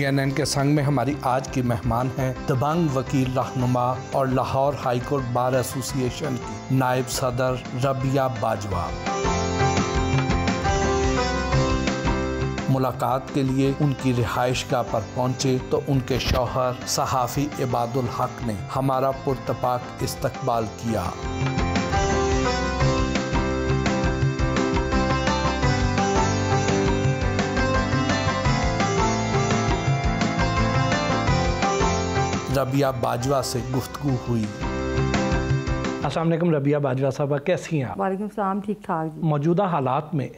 CNN के संग में हमारी आज की मेहमान हैं दबंग वकील रहनुमा और Lahore high court bar association की नायब सदर रबिया बाजवा। मुलाकात के लिए उनकी रिहाइशगाह पर पहुंचे तो उनके शौहर सहाफ़ी इबादुल हक ने हमारा पुरतपाक इस्तकबाल किया। रबिया बाजवा से गुफ्तगू हुई। अस्सलाम वालेकुम रबिया बाजवा साहबा, कैसी हैं आप? वालेकुम सलाम, ठीक ठाक जी। मौजूदा हालात में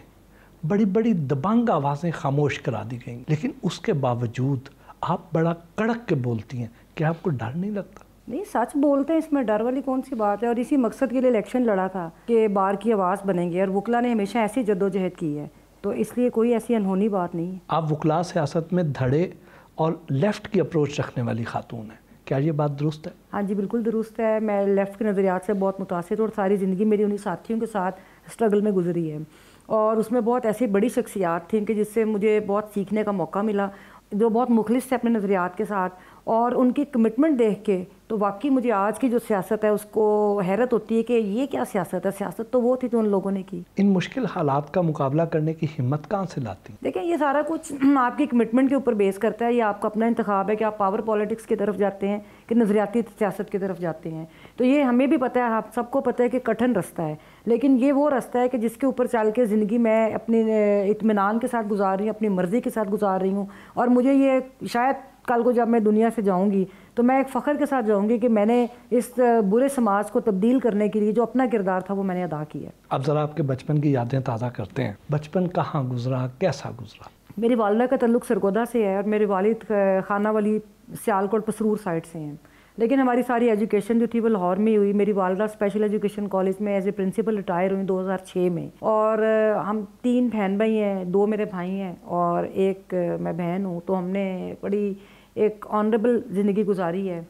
बड़ी बड़ी दबंग आवाज़ें खामोश करा दी गई, लेकिन उसके बावजूद आप बड़ा कड़क के बोलती हैं। क्या आपको डर नहीं लगता? नहीं, सच बोलते हैं, इसमें डर वाली कौन सी बात है। और इसी मकसद के लिए इलेक्शन लड़ा था कि बार की आवाज़ बनेंगे, और वकला ने हमेशा ऐसी जद्दोजहद की है, तो इसलिए कोई ऐसी अनहोनी बात नहीं है। आप वकला सियासत में धड़े और लेफ़्ट की अप्रोच रखने वाली खातून है, क्या ये बात दुरुस्त है? हाँ जी, बिल्कुल दुरुस्त है। मैं लेफ़्ट के नज़रियात से बहुत मुतासिर हूँ और सारी ज़िंदगी मेरी उन्हीं साथियों के साथ स्ट्रगल में गुजरी है, और उसमें बहुत ऐसी बड़ी शख्सियात थी कि जिससे मुझे बहुत सीखने का मौका मिला, जो बहुत मुखलिस थे अपने नज़रियात के साथ, और उनकी कमिटमेंट देख के तो वाकई मुझे आज की जो सियासत है उसको हैरत होती है कि ये क्या सियासत है। सियासत तो वो थी जो उन लोगों ने की। इन मुश्किल हालात का मुकाबला करने की हिम्मत कहाँ से लाती? देखिए, ये सारा कुछ आपकी कमिटमेंट के ऊपर बेस करता है। ये आपका अपना इंतखाब है कि आप पावर पॉलिटिक्स की तरफ जाते हैं कि नज़रियाती सियासत की तरफ जाते हैं। तो ये हमें भी पता है, आप सबको पता है कि कठिन रास्ता है, लेकिन ये वो रास्ता है कि जिसके ऊपर चल के ज़िंदगी मैं अपने इत्मीनान के साथ गुजार रही हूँ, अपनी मर्ज़ी के साथ गुजार रही हूँ। और मुझे ये शायद कल को जब मैं दुनिया से जाऊंगी तो मैं एक फ़ख्र के साथ जाऊंगी कि मैंने इस बुरे समाज को तब्दील करने के लिए जो अपना किरदार था वो मैंने अदा किया। अब ज़रा आपके बचपन की यादें ताज़ा करते हैं। बचपन कहाँ गुजरा, कैसा गुजरा? मेरी वालिदा का तल्लुक़ सरगोदा से है और मेरे वालिद खाना वाली सियालकोट पसरूर साइड से हैं, लेकिन हमारी सारी एजुकेशन जो थी वो लाहौर में ही हुई। मेरी वालिदा स्पेशल एजुकेशन कॉलेज में एज ए प्रिंसिपल रिटायर हुई 2006 में। और हम 3 बहन भाई हैं, 2 मेरे भाई हैं और एक मैं बहन हूँ। तो हमने बड़ी एक ऑनरेबल ज़िंदगी गुजारी है,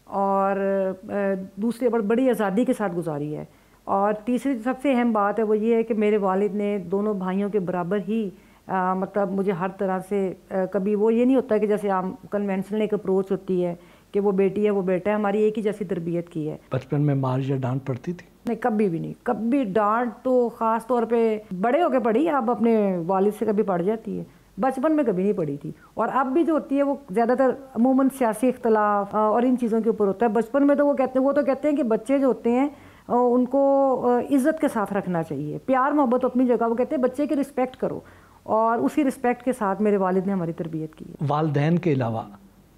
और दूसरी बड़ी आज़ादी के साथ गुजारी है। और तीसरी सबसे अहम बात है वो ये है कि मेरे वालिद ने दोनों भाइयों के बराबर ही मतलब मुझे हर तरह से कभी वो ये नहीं होता कि जैसे आम कन्वेंशनल एक अप्रोच होती है कि वो बेटी है वो बेटा है, हमारी एक ही जैसी तरबियत की है। बचपन में मार या डांट पड़ती थी? नहीं, कभी भी नहीं। कभी डांट तो ख़ास तौर पे बड़े होके पड़ी, अब अपने वालिद से कभी पड़ जाती है, बचपन में कभी नहीं पड़ी थी। और अब भी जो होती है वो ज़्यादातर अमूमन सियासी इख्तलाफ और इन चीज़ों के ऊपर होता है। बचपन में तो वो कहते हैं कि बच्चे जो होते हैं उनको इज़्ज़त के साथ रखना चाहिए, प्यार मोहब्बत अपनी जगह। वो कहते हैं बच्चे की रिस्पेक्ट करो, और उसी रिस्पेक्ट के साथ मेरे वालिद ने हमारी तरबियत की है। वालिदैन के अलावा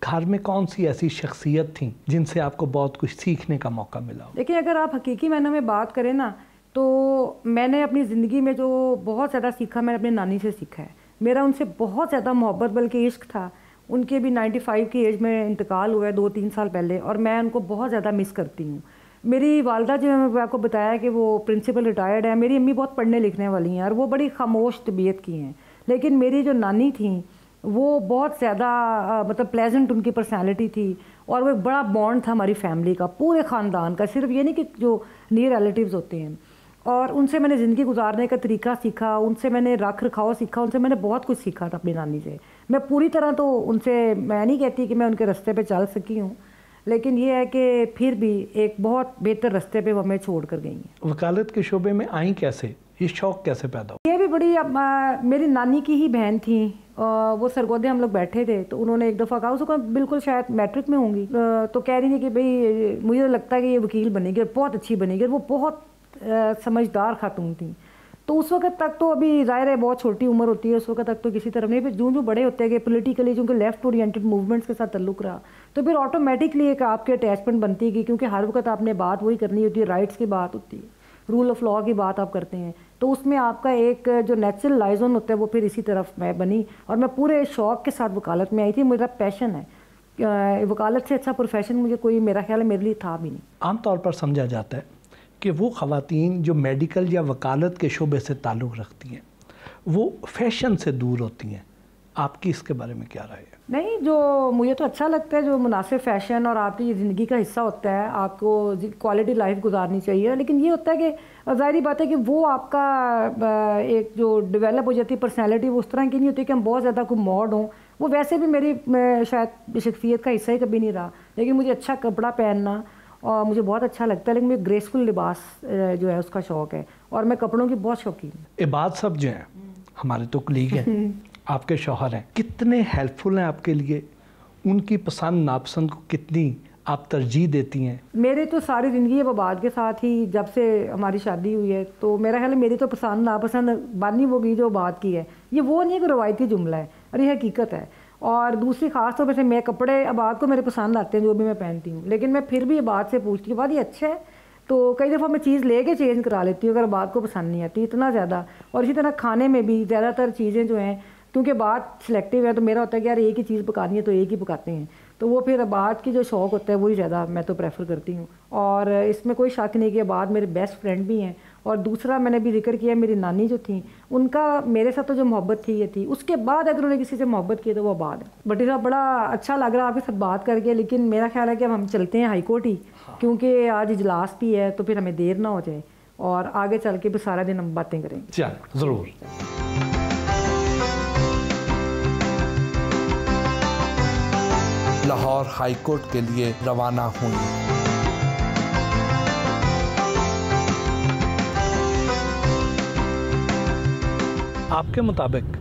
घर में कौन सी ऐसी शख्सियत थी जिनसे आपको बहुत कुछ सीखने का मौका मिला? देखिए, अगर आप हकीकी मायने में बात करें ना, तो मैंने अपनी ज़िंदगी में जो बहुत ज़्यादा सीखा मैंने अपनी नानी से सीखा है। मेरा उनसे बहुत ज़्यादा मोहब्बत बल्कि इश्क था। उनके भी 95 की एज में इंतकाल हुआ है 2-3 साल पहले, और मैं उनको बहुत ज़्यादा मिस करती हूँ। मेरी वालिदा जो मैं आपको बताया कि वो प्रिंसिपल रिटायर्ड है। मेरी अम्मी बहुत पढ़ने लिखने वाली हैं और वो बड़ी खामोश तबीयत की हैं, लेकिन मेरी जो नानी थी वो बहुत ज़्यादा मतलब प्लेजेंट उनकी पर्सनालिटी थी, और वो एक बड़ा बॉन्ड था हमारी फैमिली का, पूरे ख़ानदान का, सिर्फ ये नहीं कि जो नियर रिलेटिव्स होते हैं। और उनसे मैंने ज़िंदगी गुजारने का तरीका सीखा, उनसे मैंने रख रखाव सीखा, उनसे मैंने बहुत कुछ सीखा था अपनी नानी से। मैं पूरी तरह तो उनसे मैं नहीं कहती कि मैं उनके रास्ते पे चल सकी हूँ, लेकिन ये है कि फिर भी एक बहुत बेहतर रास्ते पे वो हमें छोड़ कर गई हैं। वकालत के शोबे में आई कैसे, ये शौक़ कैसे पैदा हुआ? ये भी बड़ी मेरी नानी की ही बहन थी। वो सरगोदे हम लोग बैठे थे तो उन्होंने एक दफ़ा कहा, उसको बिल्कुल शायद मैट्रिक में होंगी, तो कह रही थी कि भाई मुझे लगता है कि ये वकील बनेगी, बहुत अच्छी बनेगी। वो बहुत समझदार खातून थी। तो उस वक्त तक तो अभी ज़ाहिर है बहुत छोटी उम्र होती है, उस वक्त तक तो किसी तरफ नहीं, फिर जो बड़े होते हैं कि पोलिटिकली जो लेफ्ट ओरिएंटेड मूवमेंट्स के साथ ताल्लुक़ रहा, तो फिर ऑटोमेटिकली एक आपके अटैचमेंट बनती है, क्योंकि हर वक्त आपने बात वही करनी होती है, राइट्स की बात होती है, रूल ऑफ लॉ की बात आप करते हैं। तो उसमें आपका एक जो नेचुरल लाइजन होता है वो फिर इसी तरफ मैं बनी, और मैं पूरे शौक़ के साथ वकालत में आई थी। मेरा पैशन है, वकालत से अच्छा प्रोफेशन मुझे कोई मेरा ख्याल है मेरे लिए था भी नहीं। आमतौर पर समझा जाता है कि वो ख़वातीन जो मेडिकल या वकालत के शोबे से ताल्लुक़ रखती हैं वो फैशन से दूर होती हैं, आपकी इसके बारे में क्या राय है? नहीं, जो मुझे तो अच्छा लगता है जो मुनासिब फ़ैशन और आपकी ज़िंदगी का हिस्सा होता है, आपको क्वालिटी लाइफ गुजारनी चाहिए। लेकिन ये होता है कि ज़ाहिर बात है कि वो आपका एक जो डेवलप हो जाती है पर्सनैलिटी वो उस तरह की नहीं होती कि हम बहुत ज़्यादा कोई मॉड हों, वो वैसे भी मेरी शायद शख्सियत का हिस्सा ही कभी नहीं रहा, लेकिन मुझे अच्छा कपड़ा पहनना और मुझे बहुत अच्छा लगता है, लेकिन मुझे ग्रेसफुल लिबास जो है उसका शौक़ है और मैं कपड़ों की बहुत शौकीन हूँ। इबाद साहब जो हैं हमारे तो कलीग हैं, आपके शौहर हैं, कितने हेल्पफुल हैं आपके लिए? उनकी पसंद नापसंद को कितनी आप तरजीह देती हैं? मेरे तो सारी ज़िंदगी अब आबाद के साथ ही, जब से हमारी शादी हुई है, तो मेरा ख्याल है मेरी तो पसंद नापसंद बानी वो गई जो बात की है, ये वो नहीं है कि रवायती जुमला है, और ये हकीकत है। और दूसरी ख़ास तौर पर से मैं कपड़े आबाद को मेरे पसंद आते हैं जो भी मैं पहनती हूँ, लेकिन मैं फिर भी आबाद से पूछती हूँ, बात ये अच्छा है, तो कई दफ़ा मैं चीज़ लेके चेंज करा लेती हूँ अगर बात को पसंद नहीं आती इतना ज़्यादा। और इसी तरह खाने में भी ज़्यादातर चीज़ें जो हैं, क्योंकि बात सिलेक्टिव है, तो मेरा होता है कि यार एक ही चीज़ पकानी है तो एक ही पकाते हैं, तो वो फिर बात की जो शौक़ होता है वही ज़्यादा मैं तो प्रेफर करती हूँ। और इसमें कोई शक नहीं कि बात मेरे बेस्ट फ्रेंड भी हैं। और दूसरा मैंने भी जिक्र किया, मेरी नानी जो थी उनका मेरे साथ तो जो मोहब्बत थी ये थी, उसके बाद अगर उन्होंने किसी से मोहब्बत की तो वो बात है। बट साहब बड़ा अच्छा लग रहा है आपके साथ बात करके, लेकिन मेरा ख्याल है कि अब हम चलते हैं हाई कोर्ट ही, क्योंकि आज इजलास भी है, तो फिर हमें देर ना हो जाए और आगे चल के भी सारा दिन हम बातें करेंगे। चल ज़रूर। लाहौर हाई कोर्ट के लिए रवाना हुई। आपके मुताबिक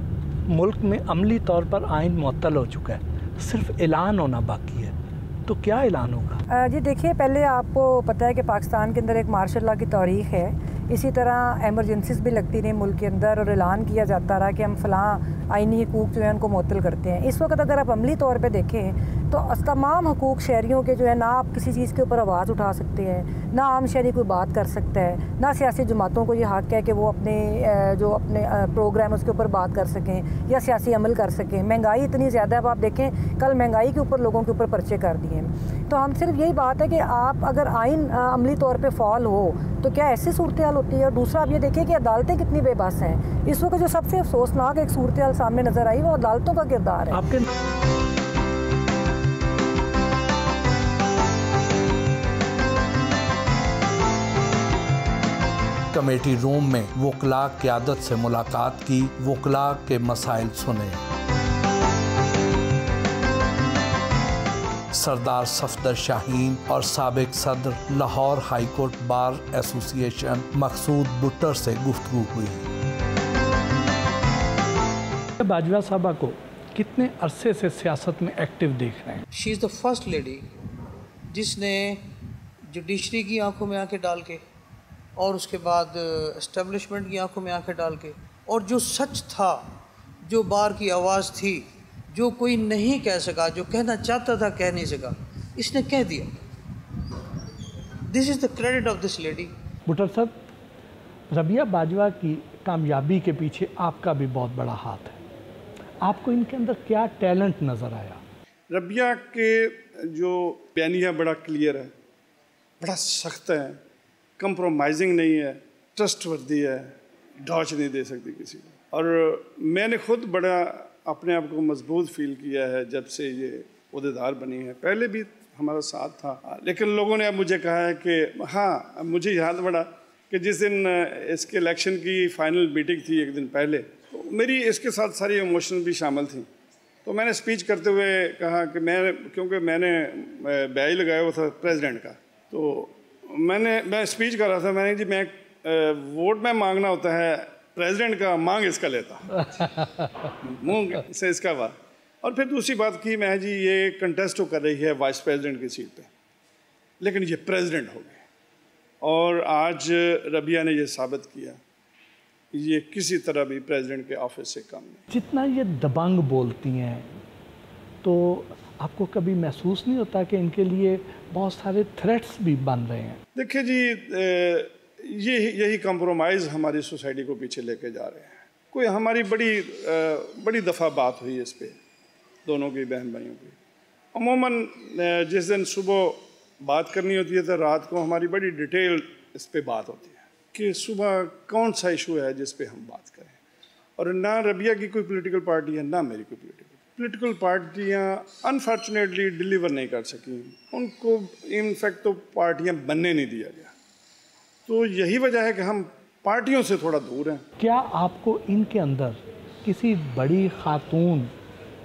मुल्क में अमली तौर पर आइन मुअत्तल हो चुका है, सिर्फ ऐलान होना बाकी है, तो क्या ऐलान होगा? जी देखिए, पहले आपको पता है कि पाकिस्तान के अंदर एक मार्शल लॉ की तारीख है, इसी तरह एमरजेंसीज भी लगती रही मुल्क के अंदर और ऐलान किया जाता रहा कि हम फ़लाँ आइनी हकूक़ जो है उनको मुअत्तल करते हैं। इस वक्त अगर आप अमली तौर पे देखें तो तमाम हकूक़ शहरियों के जो है, ना आप किसी चीज़ के ऊपर आवाज़ उठा सकते हैं, ना आम शहरी कोई बात कर सकता है, ना सियासी जमातों को ये हक़ है कि वो अपने जो अपने प्रोग्राम उसके ऊपर बात कर सकें या सियासी अमल कर सकें। महंगाई इतनी ज़्यादा है, अब आप देखें कल महंगाई के ऊपर लोगों के ऊपर पर्चे कर दिए हैं। तो हम सिर्फ यही बात है कि आप अगर आइन अमली तौर पर फॉल हो तो क्या ऐसी सूरत हाल होती है। और दूसरा आप ये देखिए कि अदालतें कितनी बेबस हैं। इस वक्त जो सबसे अफसोसनाक एक सूरत हाल सामने नज़र आई वो अदालतों का किरदार है। आपके कमेटी रूम में वकला क़यादत से मुलाकात की, वकला के मसाइल सुने। सरदार सफदर शाहीन और साबिक सदर Lahore high court bar association Maqsood Buttar से गुफ्तगू हुई। बाजवा साहबा को कितने अरसे से सियासत में एक्टिव देख रहे हैं? She is the first lady जिसने जुडिशरी की आंखों में आंखें डाल के और उसके बाद एस्टेब्लिशमेंट की आंखों में आंखें डाल के, और जो सच था, जो बार की आवाज़ थी, जो कोई नहीं कह सका, जो कहना चाहता था कह नहीं सका, इसने कह दिया। This is the credit of this lady. Buttar साहब, रबिया बाजवा की कामयाबी के पीछे आपका भी बहुत बड़ा हाथ है। आपको इनके अंदर क्या टैलेंट नज़र आया? रबिया के जो बयानिया बड़ा क्लियर है, बड़ा सख्त है, कंप्रोमाइजिंग नहीं है, ट्रस्टवर्दी है, डॉच नहीं दे सकती किसी को। और मैंने खुद बड़ा अपने आप को मजबूत फील किया है जब से ये ओहदेदार बनी है। पहले भी हमारा साथ था, लेकिन लोगों ने अब मुझे कहा है कि हाँ, मुझे याद पड़ा कि जिस दिन इसके इलेक्शन की फ़ाइनल मीटिंग थी एक दिन पहले, तो मेरी इसके साथ सारी इमोशन भी शामिल थी। तो मैंने स्पीच करते हुए कहा कि क्योंकि मैंने बैज लगाया हुआ था प्रेसिडेंट का, तो मैं स्पीच कर रहा था, मैंने जी मैं वोट में मांगना होता है, प्रेसिडेंट का मांग इसका लेता मुंह से इसका बात। और फिर दूसरी बात की, मैं जी ये कंटेस्ट तो कर रही है वाइस प्रेसिडेंट की सीट पे, लेकिन ये प्रेसिडेंट हो गए। और आज रबिया ने ये साबित किया, ये किसी तरह भी प्रेसिडेंट के ऑफिस से कम नहीं। जितना ये दबंग बोलती हैं, तो आपको कभी महसूस नहीं होता कि इनके लिए बहुत सारे थ्रेट्स भी बन रहे हैं? देखिए जी, यही कंप्रोमाइज़ हमारी सोसाइटी को पीछे लेके जा रहे हैं। कोई हमारी बड़ी दफ़ा बात हुई इस पर, दोनों की बहन भाइयों की। अमूमन जिस दिन सुबह बात करनी होती है तो रात को हमारी बड़ी डिटेल इस पर बात होती है कि सुबह कौन सा इशू है जिस पे हम बात करें। और ना रबिया की कोई पॉलिटिकल पार्टी है, ना मेरी कोई पॉलिटिकल पार्टियाँ अनफॉर्चुनेटली डिलीवर नहीं कर सकी, उनको इनफैक्ट तो पार्टियाँ बनने नहीं दिया गया। तो यही वजह है कि हम पार्टियों से थोड़ा दूर हैं। क्या आपको इनके अंदर किसी बड़ी खातून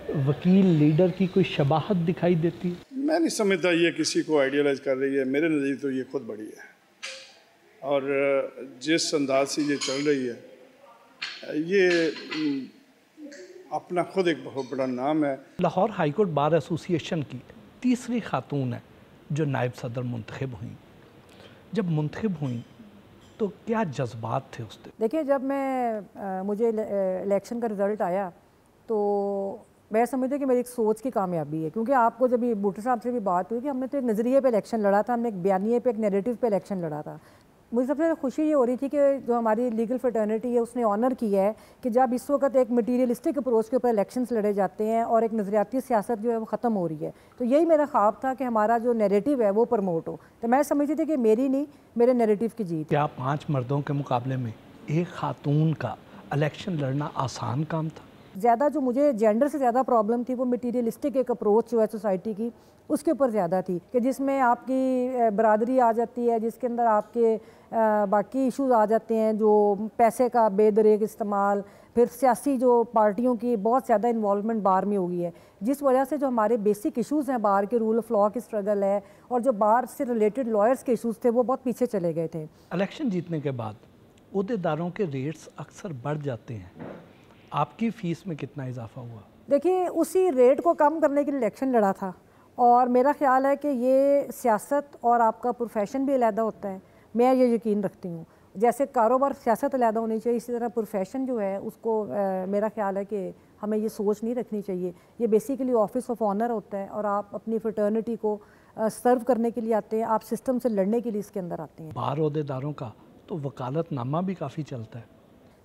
वकील लीडर की कोई शबाहत दिखाई देती है? मैं नहीं समझता ये किसी को आइडियलाइज कर रही है। मेरे नज़दीक तो ये खुद बड़ी है, और जिस अंदाज से ये चल रही है, ये अपना खुद एक बहुत बड़ा नाम है। Lahore high court bar association की तीसरी खातून है जो नायब सदर मुंतखब हुई। जब मुंतखब हुई तो क्या जज्बात थे उस दिन? देखिए, जब मुझे इलेक्शन का रिज़ल्ट आया तो मैं समझती कि मेरी एक सोच की कामयाबी है, क्योंकि आपको जब ये भुट्टो साहब से भी बात हुई कि हमने तो एक नज़रिए पे इलेक्शन लड़ा था, हमने एक बयानिए पे, एक नैरेटिव पे इलेक्शन लड़ा था। मुझे सबसे खुशी ये हो रही थी कि जो हमारी लीगल फ्रेटर्निटी है उसने ऑनर किया है कि जब इस वक्त एक मटीरियलिस्टिक अप्रोच के ऊपर इलेक्शंस लड़े जाते हैं और एक नज़रियाती सियासत जो है वो ख़त्म हो रही है, तो यही मेरा ख्वाब था कि हमारा जो नैरेटिव है वो प्रमोट हो। तो मैं समझती थी कि मेरी नहीं, मेरे नैरेटिव की जीत। क्या 5 मर्दों के मुकाबले में एक खातून का इलेक्शन लड़ना आसान काम था? ज़्यादा जो मुझे जेंडर से ज़्यादा प्रॉब्लम थी वो मटीरियलिस्टिक एक अप्रोच जो है सोसाइटी की, उसके ऊपर ज़्यादा थी कि जिसमें आपकी बरादरी आ जाती है, जिसके अंदर आपके बाकी इश्यूज आ जाते हैं, जो पैसे का बेदरेक इस्तेमाल, फिर सियासी जो पार्टियों की बहुत ज़्यादा इन्वॉल्वमेंट बार में हो गई है, जिस वजह से जो हमारे बेसिक इश्यूज़ हैं बार के, रूल ऑफ लॉ की स्ट्रगल है और जो बार से रिलेटेड लॉयर्स के इश्यूज़ थे वो बहुत पीछे चले गए थे। इलेक्शन जीतने के बाद ओहदेदारों के रेट्स अक्सर बढ़ जाते हैं, आपकी फ़ीस में कितना इजाफा हुआ? देखिए, उसी रेट को कम करने के लिए इलेक्शन लड़ा था, और मेरा ख्याल है कि ये सियासत और आपका प्रोफेशन भी अलहदा होता है। मैं ये यकीन रखती हूँ, जैसे कारोबार सियासत अलहदा होनी चाहिए, इसी तरह प्रोफेशन जो है उसको मेरा ख्याल है कि हमें ये सोच नहीं रखनी चाहिए। ये बेसिकली ऑफिस ऑफ ऑनर होता है और आप अपनी फ्रेटर्निटी को सर्व करने के लिए आते हैं, आप सिस्टम से लड़ने के लिए इसके अंदर आते हैं। बार ओहदेदारों का तो वकालतनामा भी काफ़ी चलता है।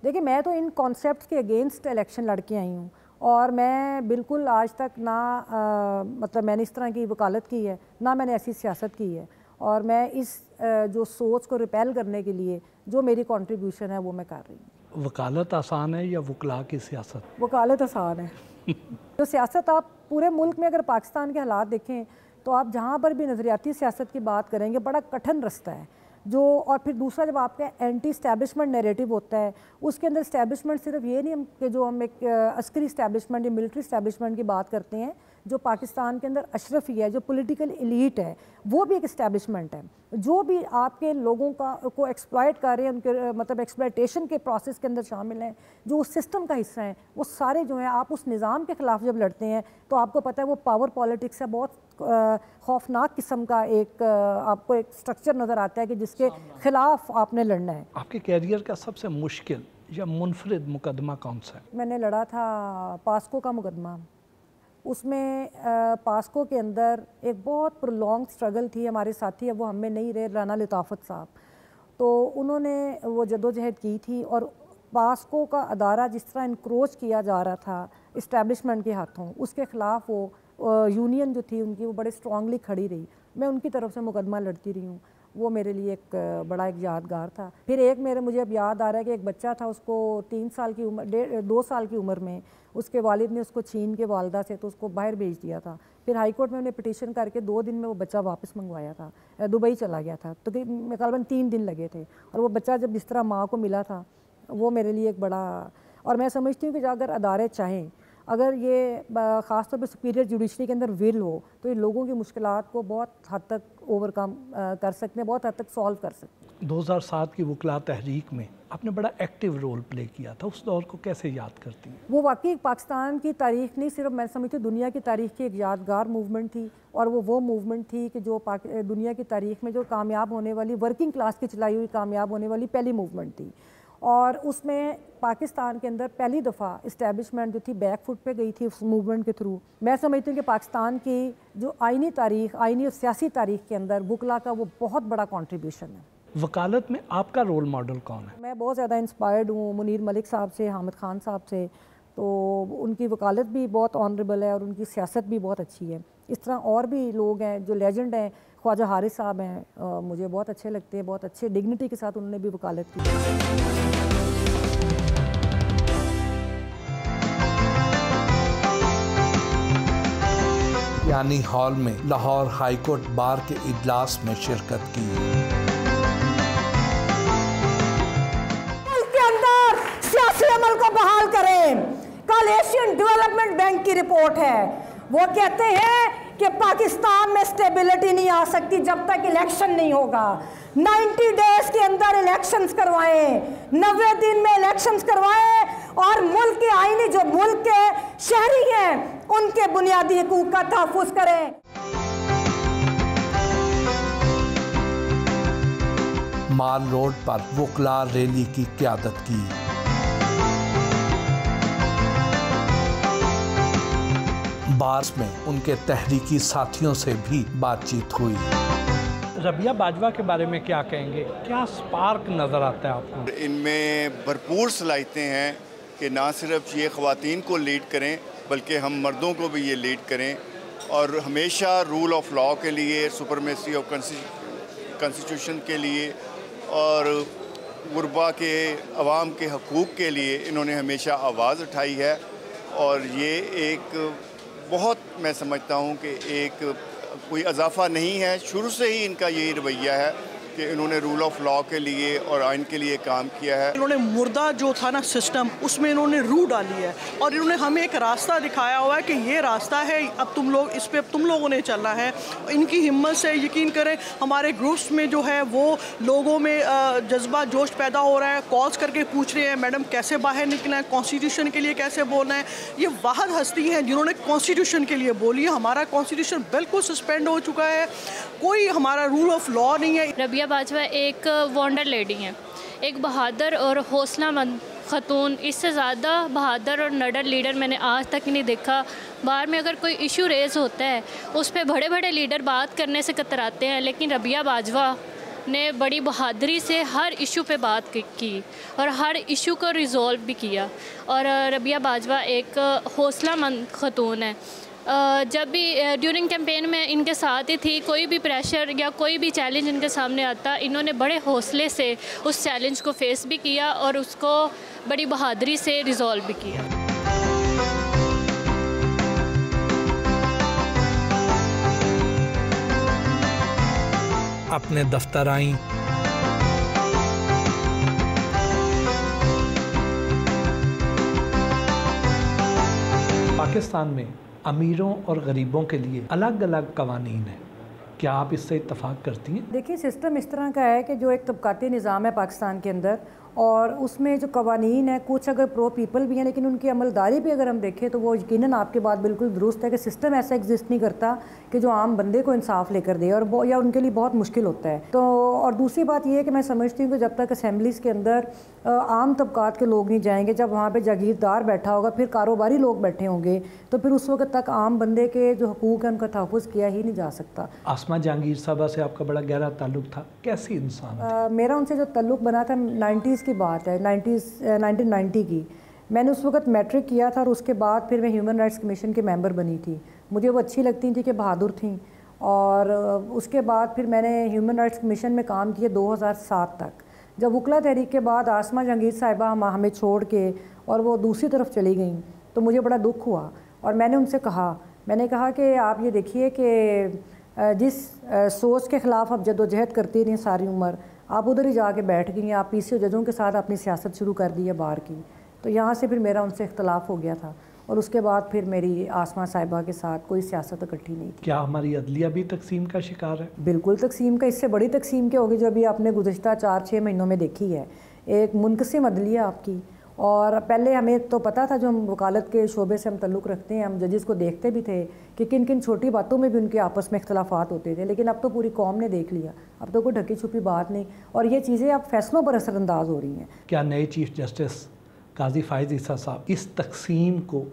देखिए, मैं तो इन कॉन्सेप्ट्स के अगेंस्ट इलेक्शन लड़ के आई हूँ, और मैं बिल्कुल आज तक ना मतलब मैंने इस तरह की वकालत की है, ना मैंने ऐसी सियासत की है, और मैं इस जो सोच को रिपेल करने के लिए जो मेरी कंट्रीब्यूशन है वो मैं कर रही हूँ। वकालत आसान है या वकला की सियासत? वकालत आसान है। तो सियासत आप पूरे मुल्क में अगर पाकिस्तान के हालात देखें तो आप जहाँ पर भी नज़रियाती सियासत की बात करेंगे बड़ा कठिन रास्ता है जो। और फिर दूसरा, जब आपका एंटी इस्टेब्लिशमेंट नैरेटिव होता है, उसके अंदर इस्टेब्लिशमेंट सिर्फ ये नहीं कि जो हम एक अस्करी इस्टेब्लिशमेंट या मिलिट्री इस्टेब्लिशमेंट की बात करते हैं, जो पाकिस्तान के अंदर अशरफी है, जो पॉलिटिकल एलीट है, वो भी एक इस्टेब्लिशमेंट है। जो भी आपके लोगों को एक्सप्लॉइट कर रहे हैं, उनके मतलब एक्सप्लॉइटेशन के प्रोसेस के अंदर शामिल हैं, जो उस सिस्टम का हिस्सा हैं, वो सारे जो हैं, आप उस निज़ाम के ख़िलाफ़ जब लड़ते हैं तो आपको पता है वो पावर पॉलिटिक्स है, बहुत खौफनाक किस्म का एक आपको एक स्ट्रक्चर नज़र आता है कि जिसके ख़िलाफ़ आपने लड़ना है। आपके कैरियर का सबसे मुश्किल या मुनफरिद मुकदमा कौन सा है? मैंने लड़ा था पास्को का मुकदमा। उसमें पास्को के अंदर एक बहुत प्रोलॉन्ग स्ट्रगल थी। हमारे साथी है वो हम में नहीं रहे, राना लताफ़त साहब, तो उन्होंने वो जद्दोजहद की थी, और पास्को का अदारा जिस तरह इनक्रोच किया जा रहा था इस्टेब्लिशमेंट के हाथों, उसके ख़िलाफ़ वो यूनियन जो थी उनकी वो बड़े स्ट्रांगली खड़ी रही। मैं उनकी तरफ से मुकदमा लड़ती रही हूँ। वो मेरे लिए एक बड़ा एक यादगार था। फिर एक मुझे अब याद आ रहा है कि एक बच्चा था, उसको 3 साल की उम्र 2 साल की उम्र में उसके वालिद ने उसको छीन के वालदा से तो उसको बाहर भेज दिया था। फिर हाई कोर्ट में उन्हें पिटीशन करके 2 दिन में वो बच्चा वापस मंगवाया था, दुबई चला गया था, तो तकरीबन 3 दिन लगे थे। और वो बच्चा जब जिस तरह माँ को मिला था, वो मेरे लिए एक बड़ा, और मैं समझती हूँ कि अगर अदारे चाहें, अगर ये ख़ास तौर पे सुपीरियर जुडिशरी के अंदर विल हो, तो ये लोगों की मुश्किलात को बहुत हद तक ओवरकम कर सकते हैं, बहुत हद तक सॉल्व कर सकते हैं। 2007 की वकला तहरीक में आपने बड़ा एक्टिव रोल प्ले किया था, उस दौर को कैसे याद करती हैं? वो वाकई पाकिस्तान की तारीख नहीं, सिर्फ मैं समझती हूँ दुनिया की तारीख की एक यादगार मूवमेंट थी, और वो मूवमेंट थी कि जो दुनिया की तारीख में जो कामयाब होने वाली, वर्किंग क्लास की चलाई हुई कामयाब होने वाली पहली मूवमेंट थी। और उसमें पाकिस्तान के अंदर पहली दफ़ा इस्टेब्लिशमेंट जो थी बैक फुट पे गई थी उस मूवमेंट के थ्रू। मैं समझती हूँ कि पाकिस्तान की जो आइनी तारीख, आइनी और सियासी तारीख के अंदर बुकला का वो बहुत बड़ा कंट्रीब्यूशन है। वकालत में आपका रोल मॉडल कौन है? मैं बहुत ज़्यादा इंस्पायर्ड हूँ मुनीर मलिक साहब से, हामिद खान साहब से। तो उनकी वकालत भी बहुत ऑनरेबल है और उनकी सियासत भी बहुत अच्छी है। इस तरह और भी लोग हैं जो लेजेंड हैं, ख्वाजा हारिस साहब हैं, मुझे बहुत अच्छे लगते हैं, बहुत अच्छे डिग्निटी के साथ उन्होंने भी वकालत की। यानी हॉल में लाहौर हाई कोर्ट बार के इजलास में शिरकत की। मुल्क के अंदर सियासी अमल को बहाल करें, कल एशियन डेवलपमेंट बैंक की रिपोर्ट है, वो कहते हैं कि पाकिस्तान में स्टेबिलिटी नहीं आ सकती जब तक इलेक्शन नहीं होगा। 90 डेज के अंदर इलेक्शंस करवाएं, 90 दिन में इलेक्शंस करवाएं और मुल्क के आईनी जो मुल्क के शहरी हैं उनके बुनियादी हकूक का तहफ़्फ़ुज़ करें। माल रोड पर वकला रैली की क़यादत की। बार्स में उनके तहरीकी साथियों से भी बातचीत हुई। रबिया बाजवा के बारे में क्या कहेंगे, क्या स्पार्क नज़र आता है आपको? इनमें भरपूर सलाहियतें हैं कि ना सिर्फ ये ख़वातीन को लीड करें बल्कि हम मर्दों को भी ये लीड करें और हमेशा रूल ऑफ लॉ के लिए, सुपरमेसी ऑफ कॉन्स्टिट्यूशन के लिए और गुरबा के अवाम के हकूक़ के लिए इन्होंने हमेशा आवाज़ उठाई है। और ये एक बहुत, मैं समझता हूँ कि एक कोई इजाफा नहीं है, शुरू से ही इनका यही रवैया है कि इन्होंने रूल ऑफ लॉ के लिए और आइन के लिए काम किया है। इन्होंने मुर्दा जो था ना सिस्टम, उसमें इन्होंने रूह डाली है और इन्होंने हमें एक रास्ता दिखाया हुआ है कि ये रास्ता है, अब तुम लोग इस पे तुम लोगों ने चलना है। इनकी हिम्मत से यकीन करें हमारे ग्रुप्स में जो है वो लोगों में जज्बा जोश पैदा हो रहा है, कॉल्स करके पूछ रहे हैं मैडम कैसे बाहर निकलना है, कॉन्स्टिट्यूशन के लिए कैसे बोलना है। ये वाहद हस्ती हैं जिन्होंने कॉन्स्टिट्यूशन के लिए बोली है। हमारा कॉन्स्टिट्यूशन बिल्कुल सस्पेंड हो चुका है, कोई हमारा रूल ऑफ लॉ नहीं है। रबिया बाजवा एक वंडर लेडी हैं, एक बहादुर और हौसलामंद ख़तून। इससे ज़्यादा बहादुर और नडर लीडर मैंने आज तक नहीं देखा। बाहर में अगर कोई इशू रेज़ होता है उस पर बड़े बड़े लीडर बात करने से कतराते हैं, लेकिन रबिया बाजवा ने बड़ी बहादुरी से हर इशू पे बात की और हर इशू को रिज़ॉल्व भी किया। और रबिया बाजवा एक हौसलामंद ख़तून है। जब भी ड्यूरिंग कैंपेन में इनके साथ ही थी, कोई भी प्रेशर या कोई भी चैलेंज इनके सामने आता, इन्होंने बड़े हौसले से उस चैलेंज को फेस भी किया और उसको बड़ी बहादुरी से रिज़ॉल्व भी किया। अपने दफ्तर आई, पाकिस्तान में अमीरों और गरीबों के लिए अलग अलग कवानीन हैं, क्या आप इससे इत्तफाक करती हैं? देखिए, सिस्टम इस तरह का है कि जो एक तबकाती निज़ाम है पाकिस्तान के अंदर, और उसमें जो कवानीन है कुछ अगर प्रो पीपल भी हैं, लेकिन उनकी अमलदारी भी अगर हम देखें तो वो यकीनन आपकी बात बिल्कुल दुरुस्त है कि सिस्टम ऐसा एग्जिस्ट नहीं करता कि जो आम बंदे को इंसाफ लेकर दे, और या उनके लिए बहुत मुश्किल होता है। तो और दूसरी बात ये है कि मैं समझती हूँ कि जब तक असम्बलीज़ के अंदर आम तबकात के लोग नहीं जाएंगे, जब वहाँ पर जागीरदार बैठा होगा, फिर कारोबारी लोग बैठे होंगे, तो फिर उस वक्त तक आम बंदे के जो हकूक़ हैं उनका तहफ़्फ़ुज़ किया ही नहीं जा सकता। आसमा जहांगीर साहबा से आपका बड़ा गहरा ताल्लुक़ था, कैसी इंसान? मेरा उनसे जो ताल्लुक़ बना था 90s की बात है, 1990 की। मैंने उस वक्त मैट्रिक किया था और उसके बाद फिर मैं ह्यूमन राइट्स कमीशन के मेंबर बनी थी। मुझे वो अच्छी लगती थी कि बहादुर थी, और उसके बाद फिर मैंने ह्यूमन राइट्स कमीशन में काम किया 2007 तक। जब वकला तहरीक के बाद आसमा जहांगीर साहिबा हमें छोड़ के और वो दूसरी तरफ चली गई तो मुझे बड़ा दुख हुआ, और मैंने उनसे मैंने कहा कि आप ये देखिए कि जिस सोच के ख़िलाफ़ आप जदोजहद करती रही सारी उम्र, आप उधर ही जाके बैठ गई, आप पीसीओ जजों के साथ अपनी सियासत शुरू कर दी है बार की। तो यहाँ से फिर मेरा उनसे इख्तलाफ हो गया था, और उसके बाद फिर मेरी आसमा साहिबा के साथ कोई सियासत इकट्ठी नहीं थी। क्या हमारी अदलिया भी तकसीम का शिकार है? बिल्कुल तकसीम का, इससे बड़ी तकसीम क्या होगी जो अभी आपने गुज़श्ता 4-6 महीनों में देखी है। एक मुनक़सिम अदलिया आपकी, और पहले हमें तो पता था, जो हम वकालत के शोबे से हम ताल्लुक़ रखते हैं, हम जजेस को देखते भी थे कि किन किन छोटी बातों में भी उनके आपस में इख्तलाफात होते थे, लेकिन अब तो पूरी कौम ने देख लिया, अब तो कोई ढकी छुपी बात नहीं, और ये चीज़ें अब फैसलों पर असरअंदाज हो रही हैं। क्या नए चीफ जस्टिस काजी फ़ाइज़ ईसा साहब इस तकसीम को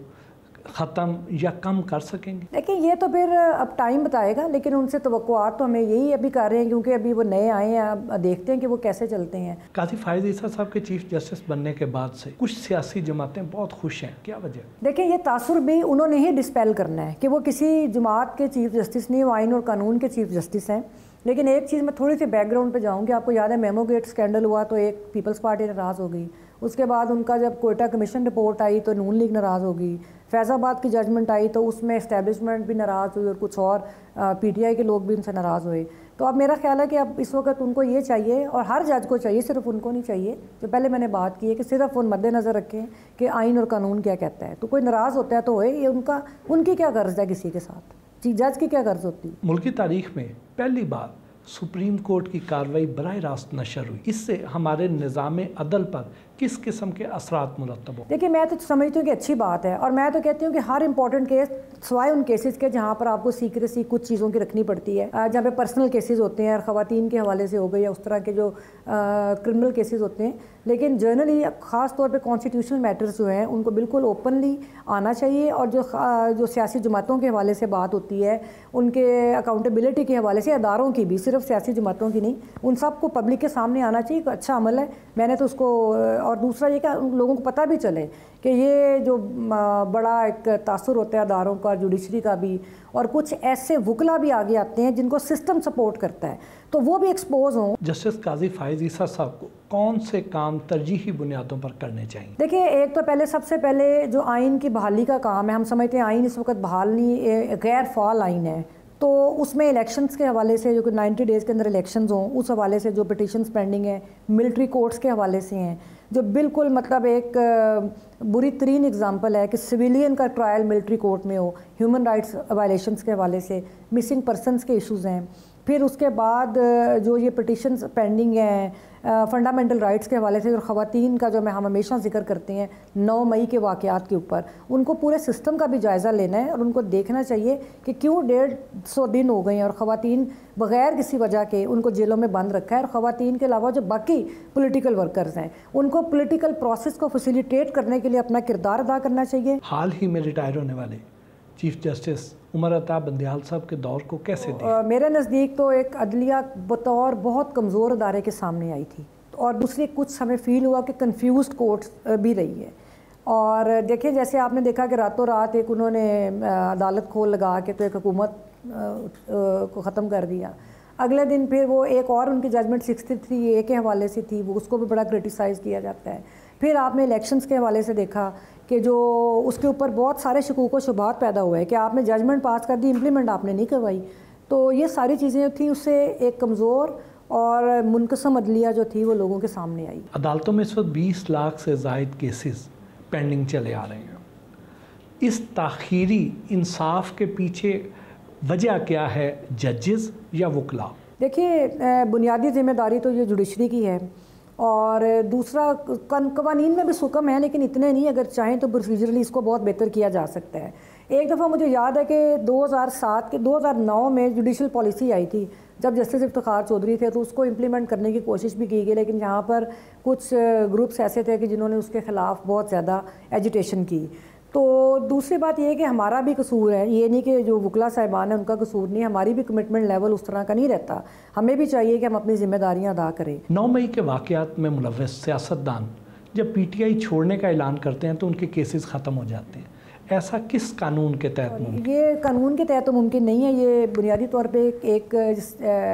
ख़त्म या कम कर सकेंगे? देखिए, ये तो फिर अब टाइम बताएगा, लेकिन उनसे तवक्कुआत तो हमें यही अभी कर रहे हैं, क्योंकि अभी वो नए आए हैं, अब देखते हैं कि वो कैसे चलते हैं। काजी फ़ाइज़ ईसा साहब के चीफ जस्टिस बनने के बाद से कुछ सियासी जमातें बहुत खुश हैं, क्या वजह? देखिए, ये तासुर भी उन्होंने ही डिस्पेल करना है कि वो किसी जमात के चीफ जस्टिस नहीं, वो आइन और कानून के चीफ जस्टिस हैं। लेकिन एक चीज़ मैं थोड़ी सी बैकग्राउंड पे जाऊँगी। आपको याद है मेमो गेट स्कैंडल हुआ तो एक पीपल्स पार्टी नाराज़ हो गई, उसके बाद उनका जब कोयटा कमीशन रिपोर्ट आई तो नून लीग नाराज़ होगी, फैज़ाबाद की जजमेंट आई तो उसमें इस्टेब्लिशमेंट भी नाराज़ हुई और कुछ और पीटीआई के लोग भी उनसे नाराज़ हुए। तो अब मेरा ख्याल है कि अब इस वक्त उनको ये चाहिए, और हर जज को चाहिए, सिर्फ उनको नहीं चाहिए, जो पहले मैंने बात की है कि सिर्फ उन मद्देनज़र रखें कि आइन और कानून क्या कहता है। तो कोई नाराज़ होता है तो होए, ये उनकी क्या गर्ज है किसी के साथ, जज की क्या गर्ज होती है। मुल्क की तारीख में पहली बार सुप्रीम कोर्ट की कार्रवाई बराह रास्त नशर हुई, इससे हमारे निज़ाम अदल पर किस किस्म के असरात मुरतब हो? देखिए, मैं तो समझती हूँ कि अच्छी बात है, और मैं तो कहती हूँ कि हर इंपॉर्टेंट केस सिवाय उन केसेस के जहाँ पर आपको सीक्रेसी कुछ चीज़ों की रखनी पड़ती है, जहाँ पे पर्सनल केसेस होते हैं, ख़वातीन के हवाले से हो गए या उस तरह के जो क्रिमिनल केसेस होते हैं, लेकिन जनरली ख़ास तौर पे कॉन्स्टिट्यूशनल मैटर्स जो हैं उनको बिल्कुल ओपनली आना चाहिए। और जो सियासी जमातों के हवाले से बात होती है, उनके अकाउंटेबिलिटी के हवाले से, अदारों की भी, सिर्फ सियासी जमातों की नहीं, उन सबको पब्लिक के सामने आना चाहिए। अच्छा अमल है, मैंने तो उसको, और दूसरा ये कि लोगों को पता भी चले कि ये जो बड़ा एक तासुर होता है अदारों का, जुडिशरी का भी, और कुछ ऐसे वकला भी आगे आते हैं जिनको सिस्टम सपोर्ट करता है, तो वो भी एक्सपोज हों। जस्टिस काजी फाइज ईसा साहब को कौन से काम तरजीही बुनियादों पर करने चाहिए? देखिए, एक तो सबसे पहले जो आइन की बहाली का काम है, हम समझते हैं आइन इस वक्त बहाल नहीं, गैर फ़ाल आइन है, तो उसमें इलेक्शंस के हवाले से जो कि 90 डेज़ के अंदर इलेक्शंस हों, उस हवाले से जो पिटिशंस पेंडिंग है, मिलिट्री कोर्ट्स के हवाले से हैं, जो बिल्कुल मतलब एक बुरी तरीन एग्जांपल है कि सिविलियन का ट्रायल मिलिट्री कोर्ट में हो, ह्यूमन राइट्स वायलेशंस के हवाले से, मिसिंग पर्सनस के इश्यूज़ हैं। फिर उसके बाद जो ये पिटिशंस पेंडिंग हैं फंडामेंटल राइट्स के हवाले से, और ख़वातीन का जो हम हमेशा जिक्र करते हैं 9 मई के वाक़यात के ऊपर, उनको पूरे सिस्टम का भी जायज़ा लेना है और उनको देखना चाहिए कि क्यों 150 दिन हो गए हैं और ख़वातीन बग़ैर किसी वजह के उनको जेलों में बंद रखा है। और ख़वातीन के अलावा जो बाकी पॉलिटिकल वर्कर्स हैं, उनको पॉलिटिकल प्रोसेस को फैसिलिटेट करने के लिए अपना किरदार अदा करना चाहिए। हाल ही में रिटायर होने वाले चीफ जस्टिस उमर अता बंदियाल साहब के दौर को कैसे देखें? मेरे नज़दीक तो एक अदलिया बतौर बहुत कमज़ोर अदारे के सामने आई थी, और दूसरी कुछ हमें फ़ील हुआ कि कन्फ्यूज़ कोर्ट्स भी रही है। और देखिए, जैसे आपने देखा कि रातों रात एक उन्होंने अदालत खोल लगा के तो एक हुकूमत को ख़त्म कर दिया, अगले दिन फिर वो एक और उनकी जजमेंट 63A के हवाले से थी, वो उसको भी बड़ा क्रिटिसाइज़ किया जाता है। फिर आपने इलेक्शंस के हवाले से देखा कि जो उसके ऊपर बहुत सारे शकूक व शुबहात पैदा हुए कि आपने जजमेंट पास कर दी, इम्प्लीमेंट आपने नहीं करवाई। तो ये सारी चीज़ें थी, उससे एक कमज़ोर और मुनक़सम अदलिया जो थी वो लोगों के सामने आई। अदालतों में इस वक्त 20 लाख से ज़ायद केसेस पेंडिंग चले आ रहे हैं। इस ताख़ीरी इंसाफ के पीछे वजह क्या है, जजेस या वकला? देखिए, बुनियादी ज़िम्मेदारी तो ये जुडिशरी की है, और दूसरा कवानीन में भी हुक्म है, लेकिन इतने नहीं, अगर चाहें तो प्रोसीजरली इसको बहुत बेहतर किया जा सकता है। एक दफ़ा मुझे याद है कि 2009 में जुडिशल पॉलिसी आई थी, जब जस्टिस इफ्तिखार चौधरी थे, तो उसको इम्प्लीमेंट करने की कोशिश भी की गई, लेकिन यहाँ पर कुछ ग्रुप्स ऐसे थे कि जिन्होंने उसके ख़िलाफ़ बहुत ज़्यादा एजिटेशन की। तो दूसरी बात यह है कि हमारा भी कसूर है, ये नहीं कि जो वकला साहिबान है उनका कसूर नहीं, हमारी भी कमिटमेंट लेवल उस तरह का नहीं रहता। हमें भी चाहिए कि हम अपनी जिम्मेदारियां अदा करें। 9 मई के वाक़यात में मुलव्वस सियासतदान जब PTI छोड़ने का ऐलान करते हैं तो उनके केसेस ख़त्म हो जाते हैं, ऐसा किस कानून के तहत मुमकिन? ये कानून के तहत तो मुमकिन नहीं है, ये बुनियादी तौर पर एक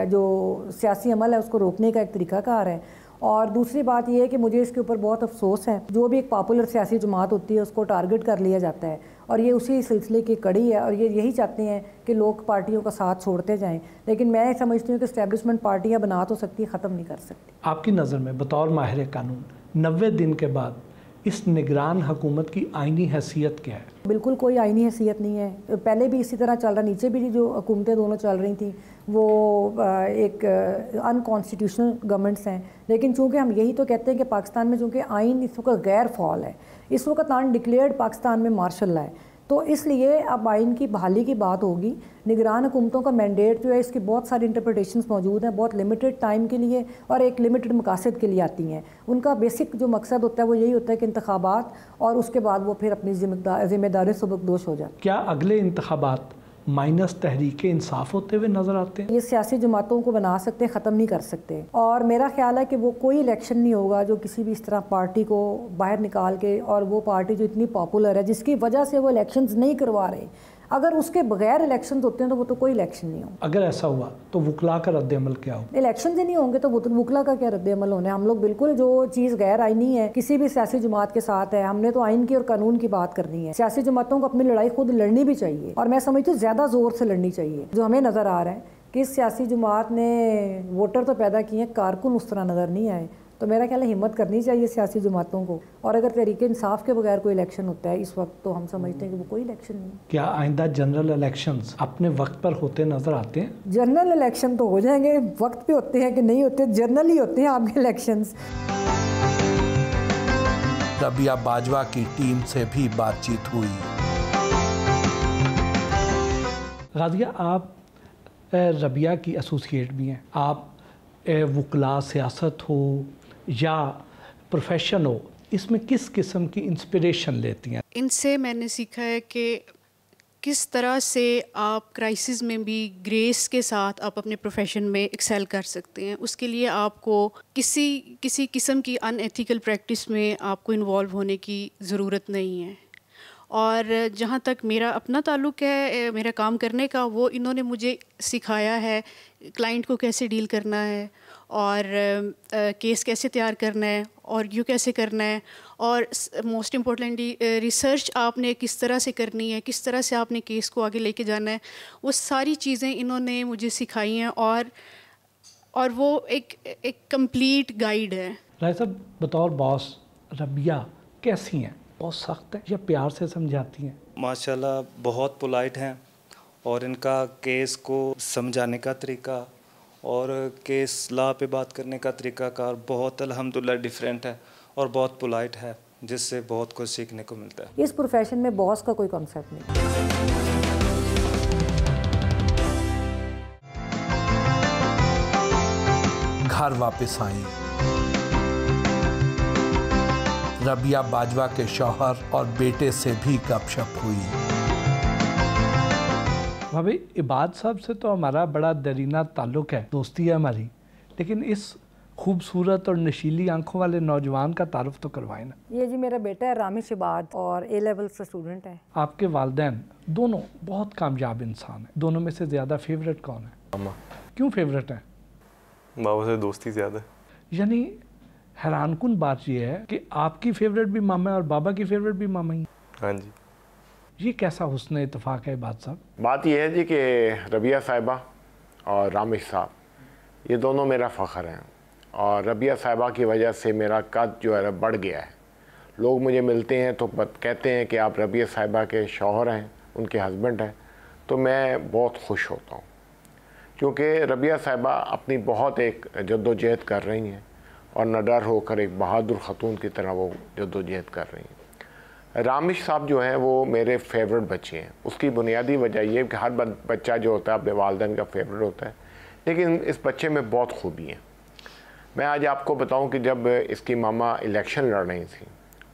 जो सियासी अमल है उसको रोकने का एक तरीक़ाकार है। और दूसरी बात यह है कि मुझे इसके ऊपर बहुत अफसोस है, जो भी एक पॉपुलर सियासी जमात होती है उसको टारगेट कर लिया जाता है, और ये उसी सिलसिले की कड़ी है, और ये यही चाहते हैं कि लोग पार्टियों का साथ छोड़ते जाएं। लेकिन मैं समझती हूँ कि इस्टेब्लिशमेंट पार्टियाँ बना तो सकती, ख़त्म नहीं कर सकती। आपकी नज़र में बतौर माहिर कानून 90 दिन के बाद इस निगरान हुकूमत की आइनी हैसियत क्या है? बिल्कुल कोई आइनी हैसियत नहीं है, पहले भी इसी तरह चल रहा, नीचे भी जो हुकूमतें दोनों चल रही थी वो एक अनकॉन्स्टिट्यूशनल गवर्नमेंट्स हैं। लेकिन चूँकि हम यही तो कहते हैं कि पाकिस्तान में चूँकि आइन इस वक्त गैर फ़ाल है, इस वक्त अनडिक्लेयर्ड पाकिस्तान में मार्शल लॉ है, तो इसलिए अब आइन की बहाली की बात होगी। निगरान हुकूमतों का मैंडेट जो है, इसकी बहुत सारी इंटरप्रिटेशंस मौजूद हैं, बहुत लिमिटेड टाइम के लिए और एक लिमिटेड मकासद के लिए आती हैं। उनका बेसिक जो मकसद होता है वो यही होता है कि इंतखाबात, और उसके बाद वो फिर अपनी जिम्मेदारी सबकदोश हो जाए। क्या अगले इंतखाबात माइनस तहरीक इंसाफ होते हुए नज़र आते हैं? ये सियासी जमातों को बना सकते हैं, ख़त्म नहीं कर सकते, और मेरा ख्याल है कि वो कोई इलेक्शन नहीं होगा जो किसी भी इस तरह पार्टी को बाहर निकाल के, और वो पार्टी जो इतनी पॉपुलर है जिसकी वजह से वो इलेक्शंस नहीं करवा रहे, अगर उसके बगैर इलेक्शन होते हैं तो वो तो कोई इलेक्शन नहीं होगा। अगर ऐसा हुआ तो वकला का रद्द-ए-अमल क्या होगा? इलेक्शन से नहीं होंगे तो वकला का क्या रद्द-ए-अमल होना है? हम लोग बिल्कुल जो चीज़ गैर आईनी है किसी भी सियासी जमात के साथ है, हमने तो आइन की और कानून की बात करनी है। सियासी जमातों को अपनी लड़ाई खुद लड़नी भी चाहिए और मैं समझती हूँ ज़्यादा ज़ोर से लड़नी चाहिए। जो हमें नज़र आ रहा है कि सियासी जमात ने वोटर तो पैदा किए हैं, कारकुन उस तरह नज़र नहीं आए, तो मेरा ख्याल है हिम्मत करनी चाहिए सियासी जमातों को। और अगर तहरीक इंसाफ के बगैर कोई इलेक्शन होता है इस वक्त तो हम समझते हैं कि वो कोई इलेक्शन नहीं। क्या आइंदा जनरल इलेक्शंस अपने वक्त पर होते नजर आते हैं? जनरल इलेक्शन तो हो जाएंगे, वक्त पे होते हैं कि नहीं होते, जनरल ही होते हैं आपके इलेक्शंस। रबिया बाजवा की टीम से भी बातचीत हुई। गाजिया, आप रबिया की एसोसिएट भी हैं, आप वकला सियासत हो या प्रोफेशन हो, इसमें किस किस्म की इंस्पिरेशन लेती हैं? इनसे मैंने सीखा है कि किस तरह से आप क्राइसिस में भी ग्रेस के साथ आप अपने प्रोफेशन में एक्सेल कर सकते हैं। उसके लिए आपको किसी किस्म की अनएथिकल प्रैक्टिस में आपको इन्वॉल्व होने की ज़रूरत नहीं है। और जहाँ तक मेरा अपना ताल्लुक़ है मेरा काम करने का, वो इन्होंने मुझे सिखाया है क्लाइंट को कैसे डील करना है और केस कैसे तैयार करना है और यू कैसे करना है, और मोस्ट इम्पोर्टेंटली रिसर्च आपने किस तरह से करनी है, किस तरह से आपने केस को आगे लेके जाना है, वो सारी चीज़ें इन्होंने मुझे सिखाई हैं और वो एक कंप्लीट गाइड है। राय साहब, बतौर बॉस रबिया कैसी हैं? बहुत सख्त है या प्यार से समझाती हैं? माशाल्लाह बहुत पोलाइट हैं और इनका केस को समझाने का तरीका और केस लॉ पे बात करने का तरीक़ाकार बहुत अल्हम्दुलिल्लाह डिफरेंट है और बहुत पोलाइट है, जिससे बहुत कुछ सीखने को मिलता है। इस प्रोफेशन में बॉस का कोई कॉन्सेप्ट नहीं। घर वापस आई रबिया बाजवा के शौहर और बेटे से भी गपशप हुई। भाभी, इबाद साहब से तो हमारा बड़ा दरीना ताल्लुक़ है, दोस्ती है हमारी, लेकिन इस खूबसूरत और नशीली आंखों वाले नौजवान का तारुफ तो करवाएं ना। ये जी मेरा बेटा है रामिश इबाद और ए लेवल से स्टूडेंट है। आपके वालिदैन दोनों बहुत कामयाब इंसान हैं, दोनों में से ज़्यादा फेवरेट कौन है? मामा। क्यों फेवरेट है? बाबा से दोस्ती ज़्यादा। यानी हैरानकुन बात यह है कि आपकी फेवरेट भी मामा है और बाबा की फेवरेट भी मामा ही। हाँ जी। ये कैसा हुस्न इत्तेफाक है बात साहब? बात यह है जी कि रबिया साहिबा और रामिश साहब ये दोनों मेरा फ़ख्र हैं और रबिया साहिबा की वजह से मेरा कद जो है बढ़ गया है। लोग मुझे मिलते हैं तो कहते हैं कि आप रबिया साहिबा के शौहर हैं, उनके हस्बैंड हैं, तो मैं बहुत खुश होता हूँ क्योंकि रबिया साहिबा अपनी बहुत एक जद्दोजहद कर रही हैं और निडर होकर एक बहादुर ख़तून की तरह वो जद्दोजहद कर रही हैं। रामिश साहब जो हैं वो मेरे फेवरेट बच्चे हैं। उसकी बुनियादी वजह ये कि हर बच्चा जो होता है अपने वालिदैन का फेवरेट होता है, लेकिन इस बच्चे में बहुत खूबी है। मैं आज आपको बताऊं कि जब इसकी मामा इलेक्शन लड़ रही थी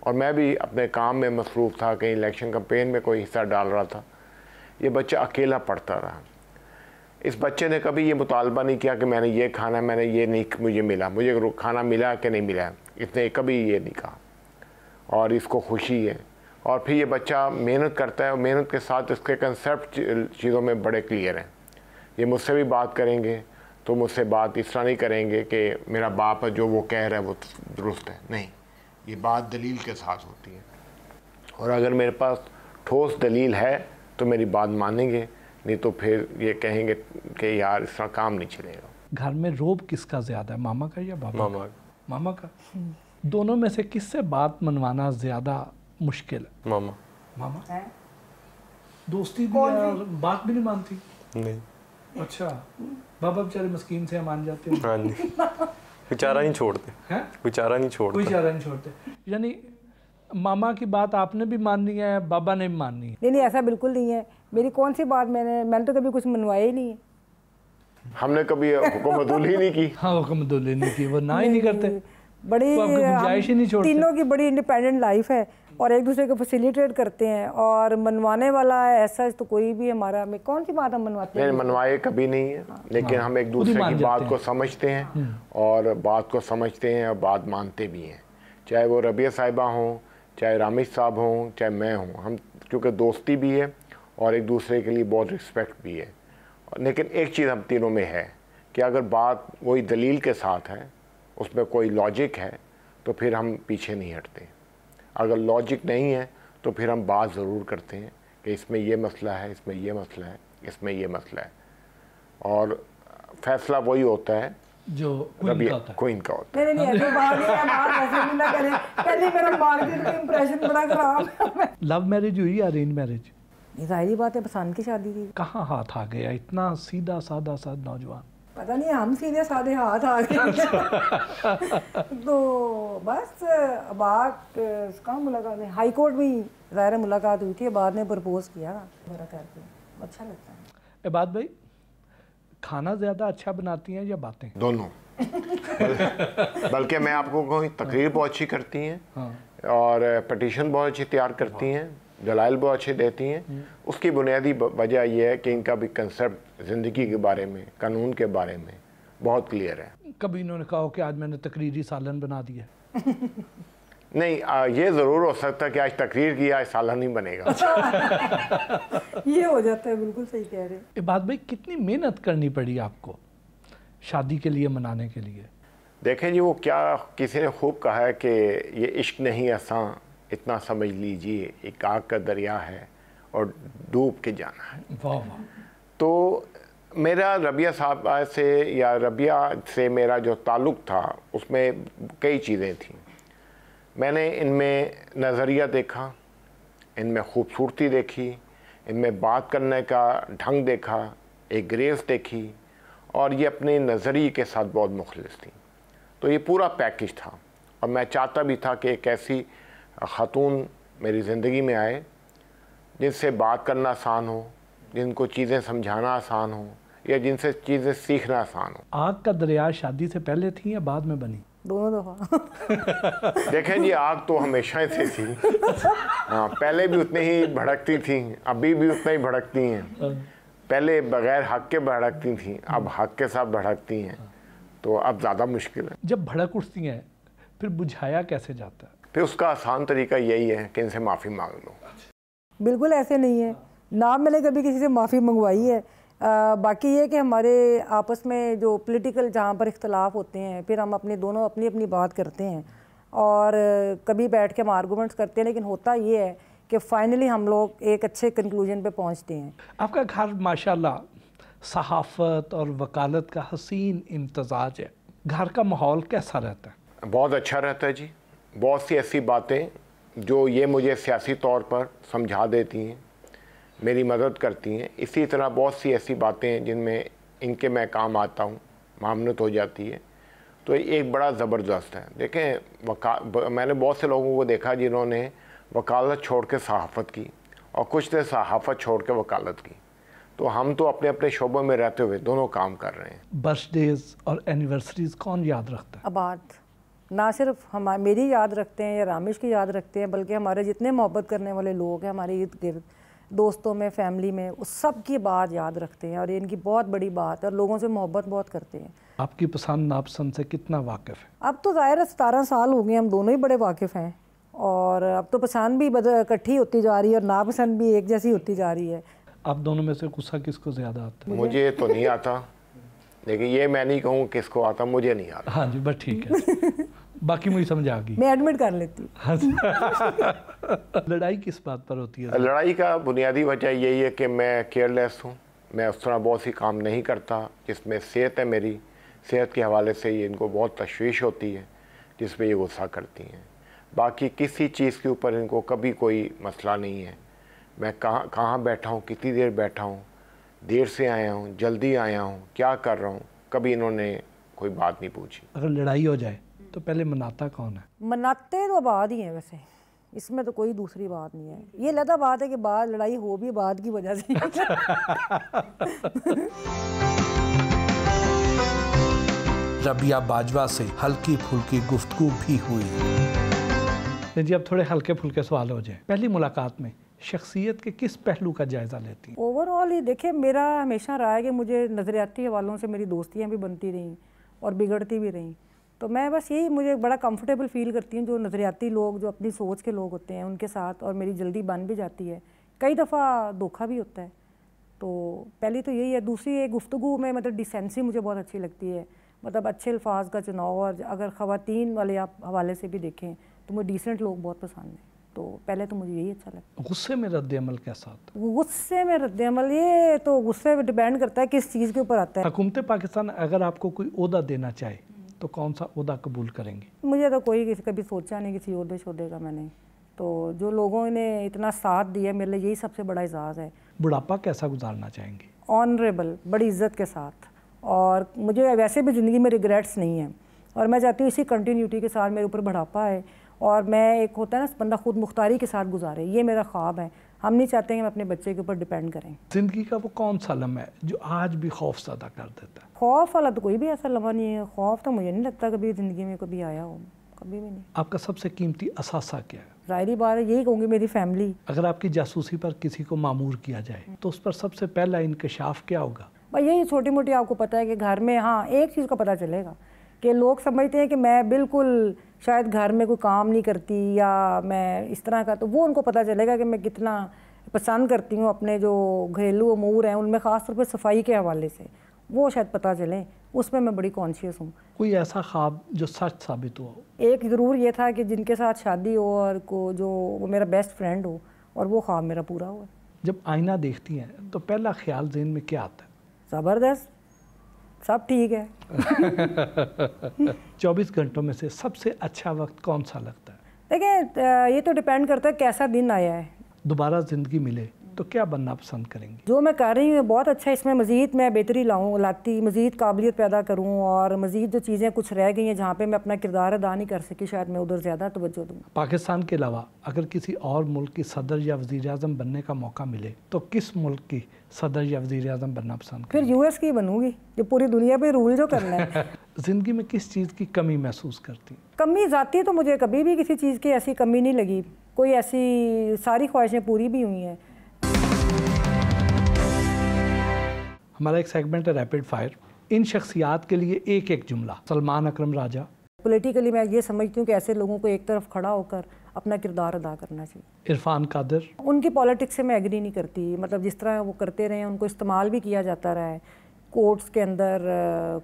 और मैं भी अपने काम में मसरूफ़ था, कहीं इलेक्शन कैंपेन में कोई हिस्सा डाल रहा था, ये बच्चा अकेला पढ़ता रहा। इस बच्चे ने कभी ये मुतालबा नहीं किया कि मैंने ये खाना, मैंने ये नहीं मुझे मिला, मुझे खाना मिला कि नहीं मिला, इसने कभी ये नहीं कहा और इसको खुशी है। और फिर ये बच्चा मेहनत करता है और मेहनत के साथ इसके कंसेप्ट चीज़ों में बड़े क्लियर हैं। ये मुझसे भी बात करेंगे तो मुझसे बात इस तरह नहीं करेंगे कि मेरा बाप जो वो कह रहा है वो दुरुस्त है, नहीं, ये बात दलील के साथ होती है और अगर मेरे पास ठोस दलील है तो मेरी बात मानेंगे, नहीं तो फिर ये कहेंगे कि यार इस तरह काम नहीं चलेगा। घर में रोब किसका ज़्यादा है, मामा का या बाबा? मामा। मामा का। दोनों में से किससे बात मनवाना ज़्यादा मुश्किल है? मामा। मामा दोस्ती भी और बात भी नहीं मानती? नहीं। अच्छा, बाबा बेचारे मस्कीन से मान जाते हैं। हाँ जी, बेचारा नहीं छोड़ते हैं, बेचारा नहीं छोड़ते, कोई चारा नहीं छोड़ते। यानी मामा की बात आपने भी माननी है, बाबा ने भी माननी है? नहीं, ऐसा बिल्कुल नहीं है। मेरी कौन सी बात मैंने तो कभी कुछ मनवाया ही नहीं है। हमने कभी हुक्मदुली नहीं की। हाँ, हुक्मदुली नहीं की, वो ना ही नहीं करते। बड़ी गुंजाइश ही नहीं छोड़ते। तीनों की बड़ी इंडिपेंडेंट लाइफ है और एक दूसरे को फैसिलिटेट करते हैं और मनवाने वाला ऐसा तो कोई भी हमारा में कौन सी बात हम मनवाते हैं? मनवाए कभी नहीं है, लेकिन हम एक दूसरे की बात को समझते हैं और बात को समझते हैं और बात मानते भी हैं, चाहे वो रबिया साहिबा हों, चाहे रामिश साहब हों, चाहे मैं हूँ। हम क्योंकि दोस्ती भी है और एक दूसरे के लिए बहुत रिस्पेक्ट भी है। लेकिन एक चीज़ हम तीनों में है कि अगर बात वही दलील के साथ है, उसमें कोई लॉजिक है, तो फिर हम पीछे नहीं हटते। अगर लॉजिक नहीं है तो फिर हम बात ज़रूर करते हैं कि इसमें ये मसला है, इसमें ये मसला है, इसमें ये मसला है, और फैसला वही होता है जो क्वीन का होता है। नहीं ऐसे बात ऐसे नहीं ना करें, पहले मेरा मार्केट का इंप्रेशन बड़ा खराब है। लव मैरिज हुई या अरेंज मैरिज? जाहिर बात है पसंद की शादी थी। कहाँ हाथ आ गया इतना सीधा सादा सा नौजवान? पता नहीं, हम सीधे साधे हाथ आ गए। तो बस बात कहाँ मुलाकात है, हाई कोर्ट में ज़ाहिर मुलाकात हुई थी, बाद में प्रपोज किया मेरा करके, अच्छा लगता है। बात भाई, खाना ज़्यादा अच्छा बनाती हैं या बातें? दोनों। बल्कि मैं आपको कहूँ तकरीर बहुत अच्छी करती हैं, और पटिशन बहुत अच्छी तैयार करती हैं, दलाइल बहुत अच्छे देती हैं। उसकी बुनियादी वजह यह है कि इनका भी कंसेप्ट ज़िंदगी के बारे में, कानून के बारे में बहुत क्लियर है। कभी इन्होंने कहा कि आज मैंने तकरीरी सालन बना दिया? नहीं, ये ज़रूर हो सकता है कि आज तकरीर की, आज सालन नहीं बनेगा। ये हो जाता है, बिल्कुल सही कह रहे हैं। बात भाई, कितनी मेहनत करनी पड़ी आपको शादी के लिए, मनाने के लिए? देखें जी, वो क्या किसी ने खूब कहा है कि ये इश्क नहीं आसान, इतना समझ लीजिए एक आग का दरिया है और डूब के जाना है। वाह वाह। तो मेरा रबिया साहब से या रबिया से मेरा जो ताल्लुक़ था उसमें कई चीज़ें थीं। मैंने इनमें नज़रिया देखा, इनमें खूबसूरती देखी, इनमें बात करने का ढंग देखा, एक ग्रेस देखी, और ये अपने नज़रिए के साथ बहुत मुखलिस थी। तो ये पूरा पैकेज था, और मैं चाहता भी था कि एक ऐसी ख़ातून मेरी ज़िंदगी में आए जिनसे बात करना आसान हो, जिनको चीज़ें समझाना आसान हो, या जिनसे चीज़ें सीखना आसान हो। आग का दरिया शादी से पहले थी या बाद में बनी? दोनों दफ़ा। देखें जी, आग तो हमेशा से थी। हाँ, पहले भी उतनी ही भड़कती थी, अभी भी उतना ही भड़कती हैं। पहले बग़ैर हक के भड़कती थी, अब हक के साथ भड़कती हैं, तो अब ज़्यादा मुश्किल है। जब भड़क उठती हैं फिर बुझाया कैसे जाता है? फिर उसका आसान तरीका यही है कि इनसे माफ़ी मांग लो। बिल्कुल ऐसे नहीं है, ना मैंने कभी किसी से माफ़ी मंगवाई है। बाकी ये कि हमारे आपस में जो पॉलिटिकल जहाँ पर इख्तलाफ होते हैं, फिर हम अपने दोनों अपनी अपनी बात करते हैं, और कभी बैठ के हम आर्गूमेंट्स करते हैं, लेकिन होता ये है कि फाइनली हम लोग एक अच्छे कंक्लूजन पे पहुँचते हैं। आपका घर माशाल्लाह सहाफ़त और वकालत का हसीन इम्तज़ाज है। घर का माहौल कैसा रहता है? बहुत अच्छा रहता है जी। बहुत सी ऐसी बातें जो ये मुझे सियासी तौर पर समझा देती हैं, मेरी मदद करती हैं। इसी तरह बहुत सी ऐसी बातें हैं जिनमें इनके मैं काम आता हूँ, मामनत हो जाती है। तो एक बड़ा ज़बरदस्त है। देखें, मैंने बहुत से लोगों को देखा जिन्होंने वकालत छोड़ के सहाफ़त की, और कुछ ने सहाफ़त छोड़ के वकालत की। तो हम तो अपने अपने शोबों में रहते हुए दोनों काम कर रहे हैं। बर्थडेज और एनिवर्सरीज कौन याद रखता है? आबाद ना सिर्फ हम मेरी याद रखते हैं या रामेश की याद रखते हैं, बल्कि हमारे जितने मोहब्बत करने वाले लोग हैं हमारे इर्द गिर्द, दोस्तों में, फैमिली में, उस सब की बात याद रखते हैं, और ये इनकी बहुत बड़ी बात है, और लोगों से मोहब्बत बहुत करते हैं। आपकी पसंद नापसंद से कितना वाकिफ़ है? अब तो ज़ाहिर है 17 साल हो गए, हम दोनों ही बड़े वाकिफ़ हैं, और अब तो पसंद भी इकट्ठी होती जा रही है और नापसंद भी एक जैसी होती जा रही है। आप दोनों में से गुस्सा किसको ज़्यादा आता है? मुझे तो नहीं आता, लेकिन ये मैं नहीं कहूँ किसको आता, मुझे नहीं आता। हाँ जी, बस ठीक है। बाकी मुझे समझ आ गई, मैं एडमिट कर लेती हूँ। लड़ाई किस बात पर होती है? लड़ाई का बुनियादी वजह यही है कि मैं केयरलेस हूँ। मैं उस तरह बहुत सी काम नहीं करता जिसमें सेहत है, मेरी सेहत के हवाले से ये इनको बहुत तशवीश होती है, जिसमें ये गुस्सा करती हैं। बाकी किसी चीज़ के ऊपर इनको कभी कोई मसला नहीं है। मैं कहाँ बैठा हूँ, कितनी देर बैठा हूँ, देर से आया हूँ, जल्दी आया हूँ, क्या कर रहा हूँ, कभी इन्होंने कोई बात नहीं पूछी। अगर लड़ाई हो जाए तो पहले मनाता कौन है? मनाते तो बाद ही हैं, वैसे इसमें तो कोई दूसरी बात नहीं है। ये लदा बात है कि बाद लड़ाई हो भी बाद की वजह से। रबिया बाजवा से हल्की फुल्की गुफ्तगू भी हुई। जी, अब थोड़े हल्के फुल्के सवाल हो जाए। पहली मुलाकात में शख्सियत के किस पहलू का जायज़ा लेती हैं? ओवरऑल ही देखिए, मेरा हमेशा रहा है कि मुझे नज़रियाती हवालों से मेरी दोस्तियाँ भी बनती रहीं और बिगड़ती भी रहीं। तो मैं बस यही, मुझे बड़ा कंफर्टेबल फील करती हूँ जो नज़रियाती लोग, जो अपनी सोच के लोग होते हैं उनके साथ, और मेरी जल्दी बन भी जाती है। कई दफ़ा धोखा भी होता है। तो पहली तो यही है। दूसरी एक गुफ्तगू में मतलब डिसेंसी मुझे बहुत अच्छी लगती है, मतलब अच्छे अल्फाज का चुनाव। और अगर ख़वातीन वाले आप हवाले से भी देखें तो मुझे डिसेंट लोग बहुत पसंद हैं। तो पहले तो मुझे यही अच्छा लगता है। गुस्से में रद्द-ए-अमल कैसा होता है? गुस्से में रद्द-ए-अमल, ये तो गुस्से पे डिपेंड करता है किस चीज़ के ऊपर आता है। हुकूमत पाकिस्तान अगर आपको कोई ओहदा देना चाहे तो कौन सा ओहदा कबूल करेंगे? मुझे तो कोई कभी सोचा नहीं किसी ओहदे शोहदे का मैंने। तो जो लोगों ने इतना साथ दिया मेरे लिए यही सबसे बड़ा एजाज़ है। बुढ़ापा कैसा गुजारना चाहेंगे? ऑनरेबल, बड़ी इज़्ज़त के साथ। और मुझे वैसे भी ज़िंदगी में रिग्रेट्स नहीं है और मैं चाहती हूँ इसी कंटिन्यूटी के साथ मेरे ऊपर बुढ़ापा है और मैं एक होता है ना बंदा खुद मुख्तारी के साथ गुजारे, ये मेरा ख्वाब है। हम नहीं चाहते हैं कि हम अपने बच्चे के ऊपर डिपेंड करें। ज़िंदगी का वो कौन सा लम्हा है जो आज भी खौफ ज़्यादा कर देता है? खौफ वाला तो कोई भी ऐसा लम्हा नहीं है। खौफ तो मुझे नहीं लगता कभी ज़िंदगी में कभी आया हो, कभी भी नहीं। आपका सबसे कीमती असासा क्या है? ज़ाहिरी बात है यही कहूँगी, मेरी फैमिली। अगर आपकी जासूसी पर किसी को मामूर किया जाए तो उस पर सबसे पहला इंकशाफ क्या होगा? भाई यही छोटी मोटी आपको पता है कि घर में, हाँ एक चीज़ का पता चलेगा कि लोग समझते हैं कि मैं बिल्कुल शायद घर में कोई काम नहीं करती या मैं इस तरह का, तो वो उनको पता चलेगा कि मैं कितना पसंद करती हूँ अपने जो घरेलू अमूर हैं उनमें ख़ास तौर पर सफाई के हवाले से, वो शायद पता चले। उसमें मैं बड़ी कॉन्शियस हूँ। कोई ऐसा ख्वाब जो सच साबित हुआ हो? एक ज़रूर ये था कि जिनके साथ शादी हो और जो वो मेरा बेस्ट फ्रेंड हो, और वो ख्वाब मेरा पूरा हुआ। जब आईना देखती हैं तो पहला ख्याल ज़हन में क्या आता है? ज़बरदस्त, सब ठीक है। 24 घंटों में से सबसे अच्छा वक्त कौन सा लगता है? देखिए ये तो डिपेंड करता है कैसा दिन आया है। दोबारा ज़िंदगी मिले तो क्या बनना पसंद करेंगे? जो मैं कर रही हूँ बहुत अच्छा, इसमें मज़ीद मैं बेहतरी लाती, मज़ीद काबिलियत पैदा करूँ और मज़ीद जो चीज़ें कुछ रह गई हैं जहाँ पे मैं अपना किरदार अदा नहीं कर सकी, शायद मैं उधर ज़्यादा तवज्जो दूँ। पाकिस्तान के अलावा अगर किसी और मुल्क की सदर या वज़ीर आज़म बनने का मौका मिले तो किस मुल्क की सदर या वज़ीर आज़म बनना पसंद करेंगे? फिर US की बनूँगी, जो पूरी दुनिया पर रूल जो करना है। ज़िंदगी में किस चीज़ की कमी महसूस करती? कमी ज़ाती तो मुझे कभी भी किसी चीज़ की ऐसी कमी नहीं लगी, कोई ऐसी सारी ख्वाहिशें पूरी भी हुई हैं। हमारा एक सेगमेंट है रैपिड फायर। इन शख्सियात के लिए एक एक जुमला। सलमान अकरम राजा। पॉलिटिकली मैं ये समझती हूँ कि ऐसे लोगों को एक तरफ खड़ा होकर अपना किरदार अदा करना चाहिए। इरफान कादिर। उनकी पॉलिटिक्स से मैं एग्री नहीं करती, मतलब जिस तरह वो करते रहे उनको इस्तेमाल भी किया जाता रहा है कोर्ट्स के अंदर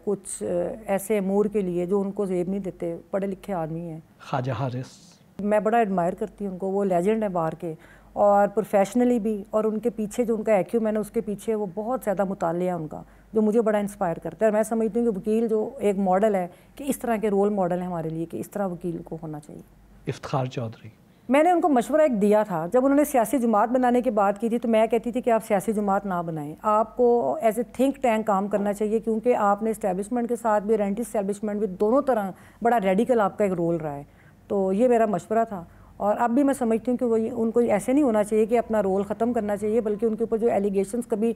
कुछ ऐसे अमूर के लिए जो उनको जेब नहीं देते। पढ़े लिखे आदमी हैं। ख्वाजा हारिस। मैं बड़ा एडमायर करती हूँ उनको, वो लेजेंड है बाहर के और प्रोफेशनली भी, और उनके पीछे जो उनका एक्यू मैंने उसके पीछे वो बहुत ज़्यादा मुतालिया उनका जो मुझे बड़ा इंस्पायर करता है। और मैं समझती हूँ कि वकील जो एक मॉडल है कि इस तरह के रोल मॉडल है हमारे लिए कि इस तरह वकील को होना चाहिए। इफ्तिखार चौधरी। मैंने उनको मशवरा एक दिया था जब उन्होंने सियासी जमात बनाने की बात की थी, तो मैं कहती थी कि आप सियासी जमात ना बनाएं, आपको एज ए थिंक टैंक काम करना चाहिए, क्योंकि आपने इस्टेब्लिशमेंट के साथ भी और एंटी इस्टेब्लिशमेंट भी दोनों तरह बड़ा रेडिकल आपका एक रोल रहा है। तो ये मेरा मशवरा था और अब भी मैं समझती हूँ कि वो उनको ऐसे नहीं होना चाहिए कि अपना रोल ख़त्म करना चाहिए, बल्कि उनके ऊपर जो एलिगेशंस कभी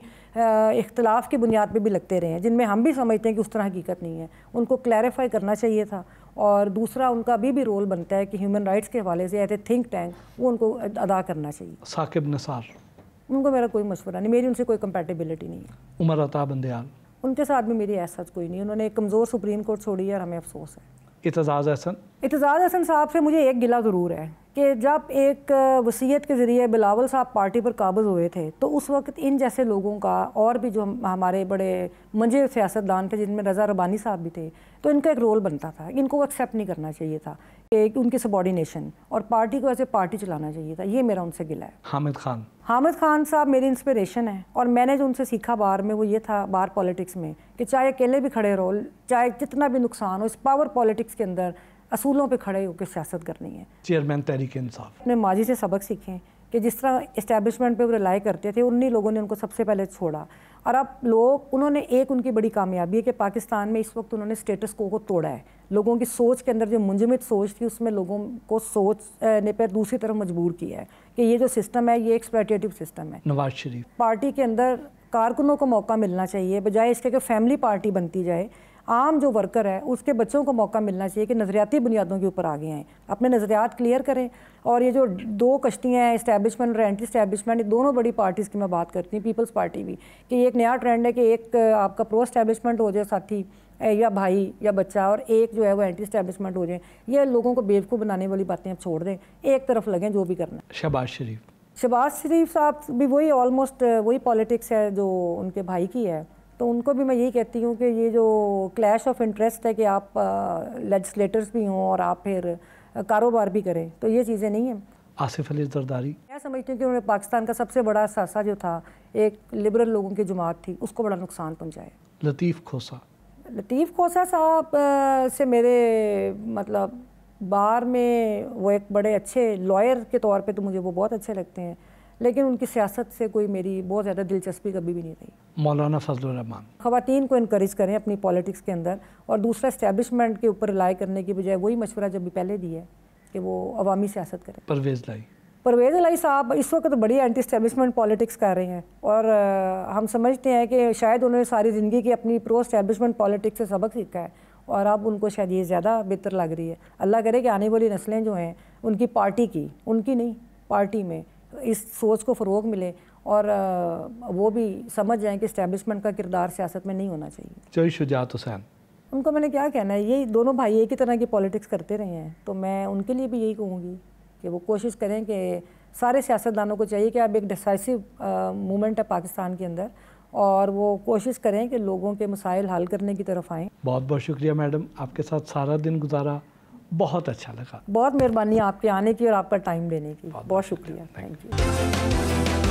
इख्तलाफ की बुनियाद पे भी लगते रहे हैं जिनमें हम भी समझते हैं कि उस तरह हकीकत नहीं है, उनको क्लैरिफाई करना चाहिए था। और दूसरा उनका अभी भी रोल बनता है कि ह्यूमन राइट्स के हवाले से एज ए थिंक टैंक वो उनको अदा करना चाहिए। साकिब निसार। उनको मेरा कोई मशवरा नहीं, मेरी उनसे कोई कंपेटिबिलिटी नहीं है। उमर अता बंदयाल। उनके साथ भी मेरी ऐसा कोई नहीं, उन्होंने एक कमज़ोर सुप्रीम कोर्ट छोड़ी है और हमें अफसोस है। इत्तेज़ाज़ हसन। इत्तेज़ाज़ हसन साहब से मुझे एक गिला ज़रूर है कि जब एक वसीयत के ज़रिए बिलावल साहब पार्टी पर काबिज़ हुए थे तो उस वक्त इन जैसे लोगों का, और भी जो हमारे बड़े मंजे सियासतदान थे जिनमें रज़ा रबानी साहब भी थे, तो इनका एक रोल बनता था, इनको एक्सेप्ट नहीं करना चाहिए था कि उनकी सबॉर्डिनेशन, और पार्टी को ऐसे पार्टी चलाना चाहिए था। ये मेरा उनसे गिला है। हामिद खान। हामिद खान साहब मेरी इंस्पिरेशन है और मैंने जो उनसे सीखा बाहर में वो ये था, बाहर पॉलिटिक्स में, कि चाहे अकेले भी खड़े रहो, चाहे जितना भी नुकसान हो, इस पावर पॉलिटिक्स के अंदर असूलों पे खड़े होकर सियासत करनी है। चेयरमैन तहरीक इंसाफ। अपने माजी से सबक सीखें कि जिस तरह इस्टेब्लिशमेंट पे वो रिलाई करते थे, उन्हीं लोगों ने उनको सबसे पहले छोड़ा, और अब लोग, उन्होंने एक उनकी बड़ी कामयाबी है कि पाकिस्तान में इस वक्त उन्होंने स्टेटस को तोड़ा है। लोगों की सोच के अंदर जो मुंजमद सोच थी उसमें लोगों को सोचने पर दूसरी तरफ मजबूर किया है कि ये जो सिस्टम है ये एक्सप्लॉयटेटिव सिस्टम है। नवाज शरीफ। पार्टी के अंदर कारकुनों को मौका मिलना चाहिए, बजाय इसके कि फैमिली पार्टी बनती जाए। आम जो वर्कर है उसके बच्चों को मौका मिलना चाहिए कि नज़रियाती बुनियादों के ऊपर आगे आएँ, अपने नज़रियात क्लियर करें। और ये जो दो कश्तियाँ हैं, इस्टेब्लिशमेंट और एंटी इस्टेब्लिशमेंट, ये दोनों बड़ी पार्टीज़ की मैं बात करती हूँ, पीपल्स पार्टी भी, कि एक नया ट्रेंड है कि एक आपका प्रो इस्टेब्लिशमेंट हो जाए साथी या भाई या बच्चा, और एक जो है वो एंटी इस्टेब्लिशमेंट हो जाए। ये लोगों को बेवकूफ़ बनाने वाली बातें अब छोड़ दें, एक तरफ लगें जो भी करना है। शहबाज शरीफ। शहबाज शरीफ साहब भी वही ऑलमोस्ट वही पॉलिटिक्स है जो उनके भाई की है, तो उनको भी मैं यही कहती हूँ कि ये जो क्लैश ऑफ इंटरेस्ट है कि आप लेजिस्लेटर्स भी हों और आप फिर कारोबार भी करें, तो ये चीज़ें नहीं हैं। आसिफ अली जरदारी, मैं समझती हूँ कि उन्होंने पाकिस्तान का सबसे बड़ा सासा जो था, एक लिबरल लोगों की जमात थी, उसको बड़ा नुकसान पहुँचाया। लतीफ़ खोसा, लतीफ़ खोसा साहब से मेरे मतलब बार में वो एक बड़े अच्छे लॉयर के तौर पे तो मुझे वो बहुत अच्छे लगते हैं, लेकिन उनकी सियासत से कोई मेरी बहुत ज़्यादा दिलचस्पी कभी भी नहीं रही। मौलाना फजलुर रहमान, ख़वातीन को इनकरेज करें अपनी पॉलिटिक्स के अंदर, और दूसरा इस्टेब्लिशमेंट के ऊपर रिलाई करने की बजाय वही मशवरा जब भी पहले दिया है कि वो अवामी सियासत करें। परवेज़ लाई साहब इस वक्त तो बड़ी एंटी इस्टेब्लिशमेंट पॉलिटिक्स कर रहे हैं, और हम समझते हैं कि शायद उन्होंने सारी ज़िंदगी की अपनी प्रो इस्टेब्लिशमेंट पॉलिटिक्स से सबक सीखा है, और अब उनको शायद ये ज़्यादा बेहतर लग रही है। अल्लाह करे कि आने वाली नस्लें जो हैं उनकी पार्टी की, उनकी नहीं पार्टी में इस सोच को फ़रोग मिले, और वो भी समझ जाएं कि इस्टेब्लिशमेंट का किरदार सियासत में नहीं होना चाहिए। चौधरी शुजात हुसैन, उनको मैंने क्या कहना है, यही दोनों भाई एक ही तरह की पॉलिटिक्स करते रहे हैं, तो मैं उनके लिए भी यही कहूँगी कि वो कोशिश करें कि सारे सियासतदानों को चाहिए कि अब एक डिसाइसिव मूवमेंट है पाकिस्तान के अंदर, और वो कोशिश करें कि लोगों के मसाइल हल करने की तरफ आएँ। बहुत बहुत शुक्रिया मैडम, आपके साथ सारा दिन गुजारा, बहुत अच्छा लगा। बहुत मेहरबानी आपके आने की और आपका टाइम देने की, बहुत शुक्रिया, थैंक यू।